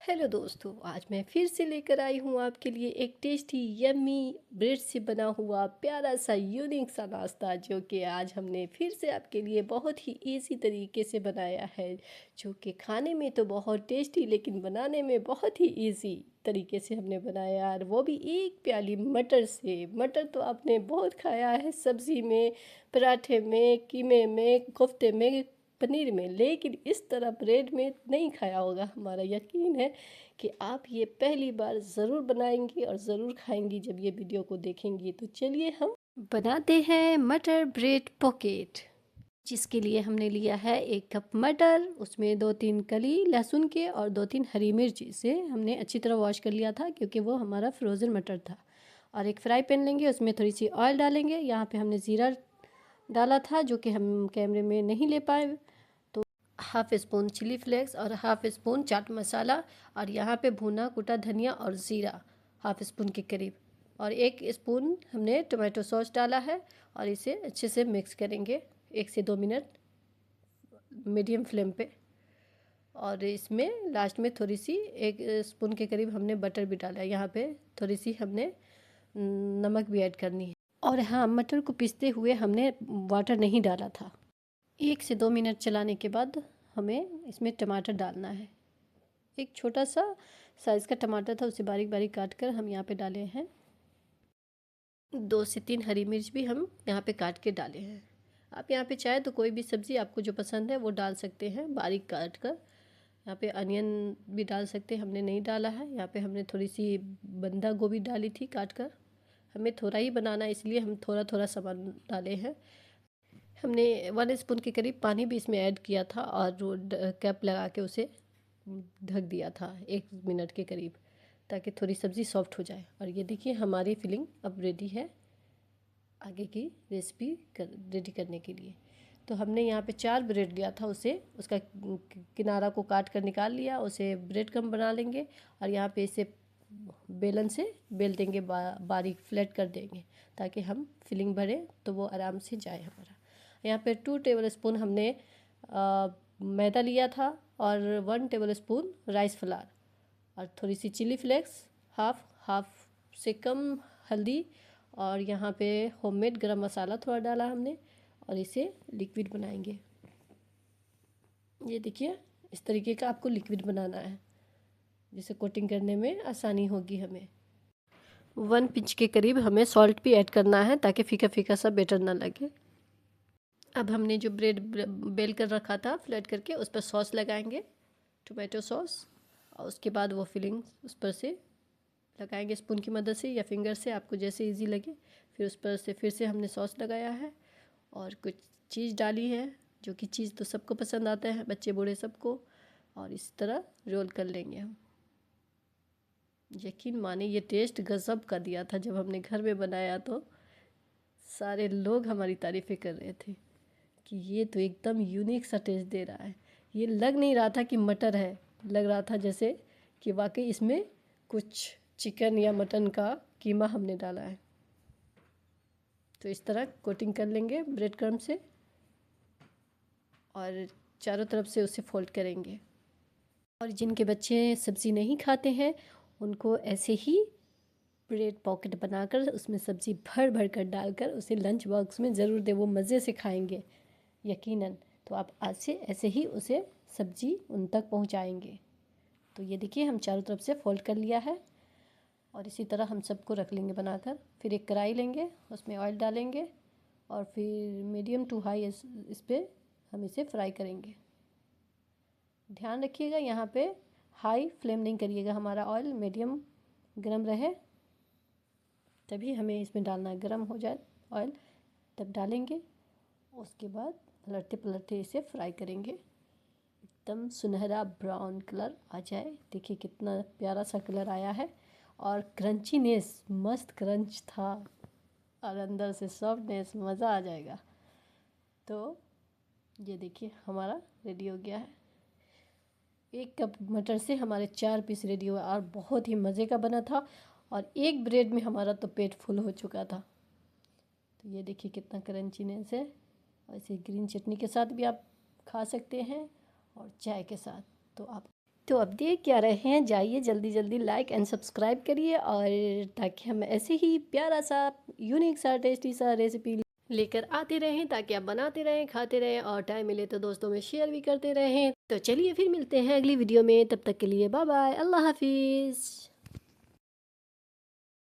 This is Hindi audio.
हेलो दोस्तों, आज मैं फिर से लेकर आई हूँ आपके लिए एक टेस्टी यम्मी ब्रेड से बना हुआ प्यारा सा यूनिक सा नाश्ता, जो कि आज हमने फिर से आपके लिए बहुत ही इजी तरीके से बनाया है। जो कि खाने में तो बहुत टेस्टी, लेकिन बनाने में बहुत ही इजी तरीके से हमने बनाया यार, वो भी एक प्याली मटर से। मटर तो आपने बहुत खाया है सब्ज़ी में, पराठे में, कीमे में, कोफ्ते में, पनीर में, लेकिन इस तरह ब्रेड में नहीं खाया होगा। हमारा यकीन है कि आप ये पहली बार ज़रूर बनाएंगी और ज़रूर खाएंगी जब ये वीडियो को देखेंगी। तो चलिए हम बनाते हैं मटर ब्रेड पॉकेट। जिसके लिए हमने लिया है 1 कप मटर, उसमें 2-3 कली लहसुन के और 2-3 हरी मिर्च से हमने अच्छी तरह वॉश कर लिया था, क्योंकि वो हमारा फ्रोज़न मटर था। और एक फ्राई पैन लेंगे, उसमें थोड़ी सी ऑयल डालेंगे। यहाँ पे हमने ज़ीरा डाला था, जो कि हम कैमरे में नहीं ले पाए। तो हाफ स्पून चिली फ्लेक्स और हाफ स्पून चाट मसाला, और यहाँ पे भुना कुटा धनिया और ज़ीरा हाफ स्पून के करीब, और 1 स्पून हमने टोमेटो सॉस डाला है। और इसे अच्छे से मिक्स करेंगे 1 से 2 मिनट मीडियम फ्लेम पे। और इसमें लास्ट में थोड़ी सी 1 स्पून के करीब हमने बटर भी डाला है। यहाँ पे थोड़ी सी हमने नमक भी ऐड करनी है। और हाँ, मटर को पीसते हुए हमने वाटर नहीं डाला था। 1 से 2 मिनट चलाने के बाद हमें इसमें टमाटर डालना है। एक छोटा सा साइज़ का टमाटर था, उसे बारीक बारीक काट कर हम यहाँ पे डाले हैं। 2 से 3 हरी मिर्च भी हम यहाँ पे काट के डाले हैं। आप यहाँ पे चाहे तो कोई भी सब्ज़ी आपको जो पसंद है वो डाल सकते हैं बारीक काट कर। यहाँ पे अनियन भी डाल सकते हैं, हमने नहीं डाला है। यहाँ पे हमने थोड़ी सी बंदा गोभी डाली थी काट कर। हमें थोड़ा ही बनाना है, इसलिए हम थोड़ा थोड़ा सामान डाले हैं। हमने 1 स्पून के करीब पानी भी इसमें ऐड किया था, और कैप लगा के उसे ढक दिया था 1 मिनट के करीब, ताकि थोड़ी सब्ज़ी सॉफ्ट हो जाए। और ये देखिए हमारी फिलिंग अब रेडी है आगे की रेसिपी रेडी करने के लिए। तो हमने यहाँ पे 4 ब्रेड लिया था, उसे उसका किनारा को काट कर निकाल लिया, उसे ब्रेड क्रम्ब बना लेंगे। और यहाँ पे इसे बेलन से बेल देंगे, बारीक फ्लैट कर देंगे, ताकि हम फिलिंग भरें तो वो आराम से जाए हमारा। यहाँ पे 2 टेबल स्पून हमने मैदा लिया था, और 1 टेबल स्पून राइस फ्लावर, और थोड़ी सी चिली फ्लेक्स, हाफ से कम हल्दी, और यहाँ पे होममेड गरम मसाला थोड़ा डाला हमने। और इसे लिक्विड बनाएंगे। ये देखिए इस तरीके का आपको लिक्विड बनाना है, जिसे कोटिंग करने में आसानी होगी हमें। 1 पिंच के करीब हमें सॉल्ट भी ऐड करना है, ताकि फीका फीका सा बेटर ना लगे। अब हमने जो ब्रेड बेल कर रखा था फ्लैट करके, उस पर सॉस लगाएंगे, टोमेटो सॉस। और उसके बाद वो फिलिंग उस पर से लगाएंगे स्पून की मदद से या फिंगर से, आपको जैसे इजी लगे। फिर उस पर से फिर से हमने सॉस लगाया है, और कुछ चीज़ डाली है, जो कि चीज़ तो सबको पसंद आता है, बच्चे बूढ़े सबको। और इस तरह रोल कर लेंगे हम। यकीन माने ये टेस्ट गज़ब का दिया था। जब हमने घर में बनाया तो सारे लोग हमारी तारीफ़ें कर रहे थे कि ये तो एकदम यूनिक सा टेस्ट दे रहा है। ये लग नहीं रहा था कि मटर है, लग रहा था जैसे कि वाकई इसमें कुछ चिकन या मटन का कीमा हमने डाला है। तो इस तरह कोटिंग कर लेंगे ब्रेड क्रम्ब से, और चारों तरफ से उसे फोल्ड करेंगे। और जिनके बच्चे सब्ज़ी नहीं खाते हैं, उनको ऐसे ही ब्रेड पॉकेट बनाकर उसमें सब्ज़ी भर भर कर डालकर उसे लंच बॉक्स में ज़रूर दे, वो मज़े से खाएंगे यकीनन। तो आप आज से ऐसे ही उसे सब्ज़ी उन तक पहुंचाएंगे। तो ये देखिए हम चारों तरफ से फोल्ड कर लिया है, और इसी तरह हम सबको रख लेंगे बनाकर। फिर एक कढ़ाई लेंगे, उसमें ऑयल डालेंगे, और फिर मीडियम टू हाई इस पर हम इसे फ्राई करेंगे। ध्यान रखिएगा यहाँ पे हाई फ्लेम नहीं करिएगा, हमारा ऑयल मीडियम गरम रहे, तभी हमें इसमें डालना है। गरम हो जाए ऑयल तब डालेंगे। उसके बाद पलटते पलटते इसे फ्राई करेंगे, एकदम सुनहरा ब्राउन कलर आ जाए। देखिए कितना प्यारा सा कलर आया है, और क्रंचीनेस मस्त क्रंच था, और अंदर से सॉफ्टनेस, मज़ा आ जाएगा। तो ये देखिए हमारा रेडी हो गया है। 1 कप मटर से हमारे 4 पीस रेडी हुआ, और बहुत ही मज़े का बना था। और एक ब्रेड में हमारा तो पेट फुल हो चुका था। तो ये देखिए कितना क्रंचीनेस है। और इसे ग्रीन चटनी के साथ भी आप खा सकते हैं, और चाय के साथ। तो आप तो अब देख क्या रहे हैं, जाइए जल्दी जल्दी लाइक एंड सब्सक्राइब करिए, और ताकि हम ऐसे ही प्यारा सा यूनिक सा टेस्टी सा रेसिपी लेकर आते रहें, ताकि आप बनाते रहें, खाते रहें, और टाइम मिले तो दोस्तों में शेयर भी करते रहें। तो चलिए फिर मिलते हैं अगली वीडियो में, तब तक के लिए बाय बाय, अल्लाह हाफिज़।